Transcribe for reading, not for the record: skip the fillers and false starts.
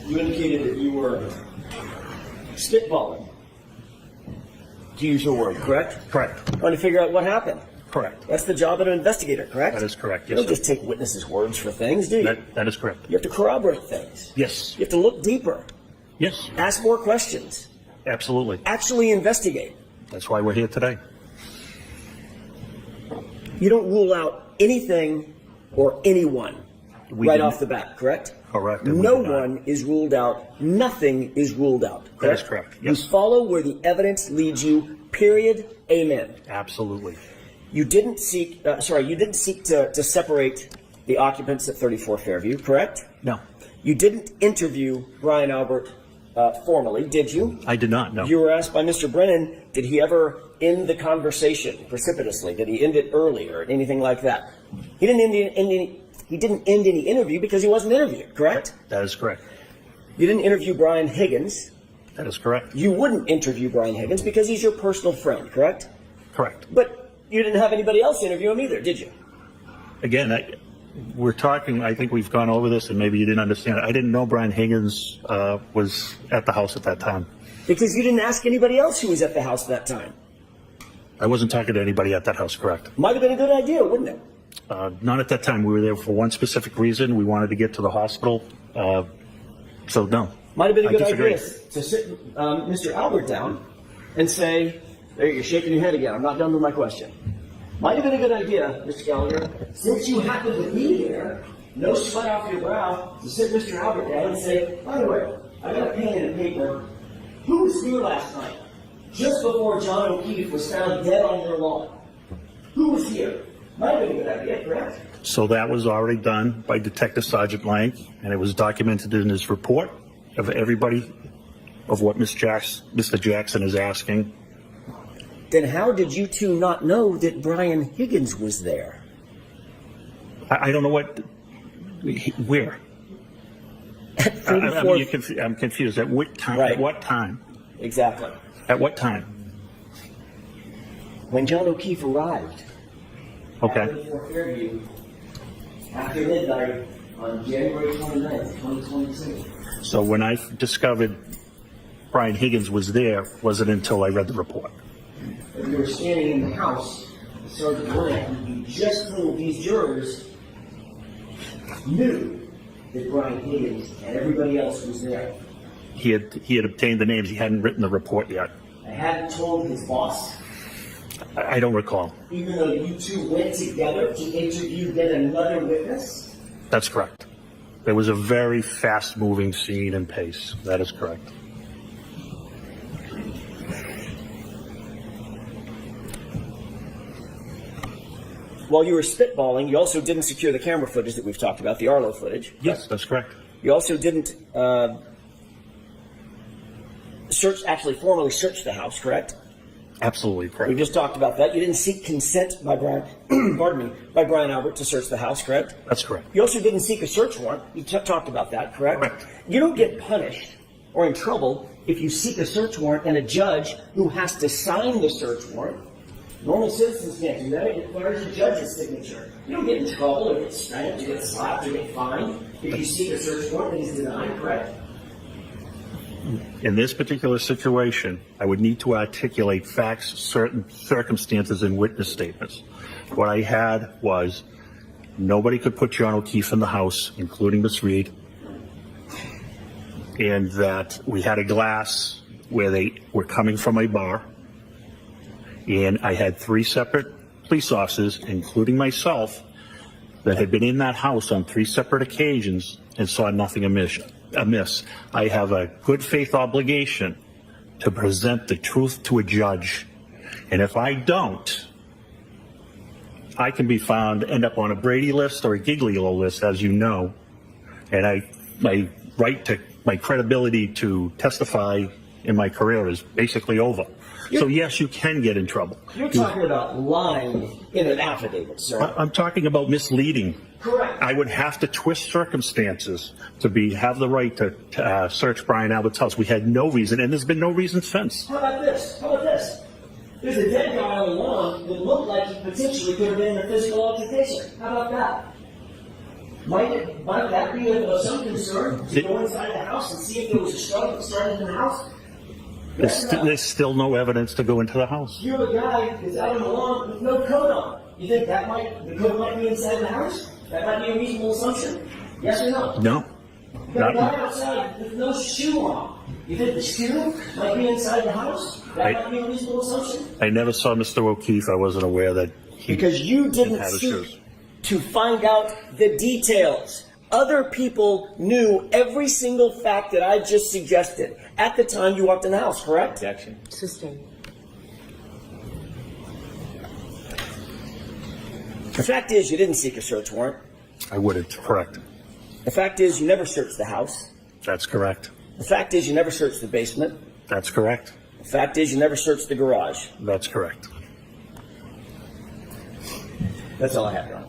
you indicated that you were spitballing, to use your word, correct? Correct. Trying to figure out what happened. Correct. That's the job of an investigator, correct? That is correct, You yes, don't just take witnesses' words for things, do you? That is correct. You have to corroborate things. Yes. You have to look deeper. Yes. Ask more questions. Absolutely. Actually investigate. That's why we're here today. You don't rule out anything or anyone off the bat, correct? Correct. No one is ruled out. Nothing is ruled out. Correct? That is correct. Yes. You follow where the evidence leads you. Period. Amen. Absolutely. You didn't seek. You didn't seek to separate the occupants at 34 Fairview, correct? No. You didn't interview Brian Albert formally, did you? I did not. No. You were asked by Mr. Brennan, did he ever end the conversation precipitously? Did he end it early or anything like that? He didn't end any interview because he wasn't interviewed, correct? That is correct. You didn't interview Brian Higgins. That is correct. You wouldn't interview Brian Higgins because he's your personal friend, correct? Correct. But you didn't have anybody else interview him either, did you? Again, we're talking, I think we've gone over this and maybe you didn't understand it. I didn't know Brian Higgins was at the house at that time. Because you didn't ask anybody else who was at the house that time. I wasn't talking to anybody at that house, correct? Might have been a good idea, wouldn't it? Not at that time. We were there for one specific reason. We wanted to get to the hospital. So, no. Might have been a I good disagree. idea to sit Mr. Albert down and say, there, you're shaking your head again. I'm not done with my question. Might have been a good idea, Mr. Gallagher, since you happen to be there, no sweat off your brow, to sit Mr. Albert down and say, by the way, I got a pen and paper. Who was here last night, just before John O'Keefe was found dead on your lawn? Who was here? Might have been a good idea, correct? So that was already done by Detective Sergeant Blank, and it was documented in his report of everybody of what Mr. Jackson is asking. Then how did you two not know that Brian Higgins was there? I don't know where. I'm confused. At what time? Right. At what time? Exactly. At what time? When John O'Keefe arrived. Okay. At 34 Fairview, after midnight on January 29th, 2022. So when I discovered Brian Higgins was there, wasn't until I read the report. If you were standing in the house, Sergeant Blank, you just told these jurors knew that Brian Higgins and everybody else was there. He had obtained the names. He hadn't written the report yet. I hadn't told his boss. I don't recall. Even though you two went together to interview yet another witness? That's correct. There was a very fast-moving scene and pace. That is correct. While you were spitballing, you also didn't secure the camera footage that we've talked about, the Arlo footage. Yes, that's correct. You also didn't formally search the house, correct? Absolutely We correct. just talked about that. You didn't seek consent by Brian, by Brian Albert to search the house, correct? That's correct. You also didn't seek a search warrant. You talked about that, correct? Correct. You don't get punished or in trouble if you seek a search warrant and a judge who has to sign the search warrant. Normal citizens can't do that. It requires a judge's signature. You don't get in trouble or get spanked, you get slapped, you get fined if you seek a search warrant and he's denied, correct? In this particular situation, I would need to articulate facts, certain circumstances, and witness statements. What I had was nobody could put John O'Keefe in the house, including Miss Reed, and that we had a glass where they were coming from a bar, and I had 3 separate police officers, including myself, that had been in that house on 3 separate occasions and saw nothing amiss. I have a good faith obligation to present the truth to a judge. And if I don't, I can be found, end up on a Brady list or a Giglio list, as you know. And my credibility to testify in my career is basically over. So yes, you can get in trouble. You're talking about lying in an affidavit, sir. I'm talking about misleading. Correct. I would have to twist circumstances to have the right to search Brian Albert's house. We had no reason, and there's been no reason since. How about this? There's a dead guy on the lawn that looked like he potentially could have been in a physical altercation. How about that? Might it might that be of some concern to go inside the house and see if there was a struggle that started in the house? There's still no evidence to go into the house. You're a guy that's out on the lawn with no coat on. You think the coat might be inside the house? That might be a reasonable assumption? Yes or no? No. You're a guy outside with no shoe on. You think the shoe might be inside the house? That might be a reasonable assumption? I never saw Mr. O'Keefe. I wasn't aware that he Because you didn't had his seek shoes. to find out the details. Other people knew every single fact that I just suggested at the time you walked in the house, correct? Objection. Sustained. The fact is you didn't seek a search warrant. I wouldn't. Correct. The fact is you never searched the house. That's correct. The fact is you never searched the basement. That's correct. The fact is you never searched the garage. That's correct. That's all I have, Your Honor.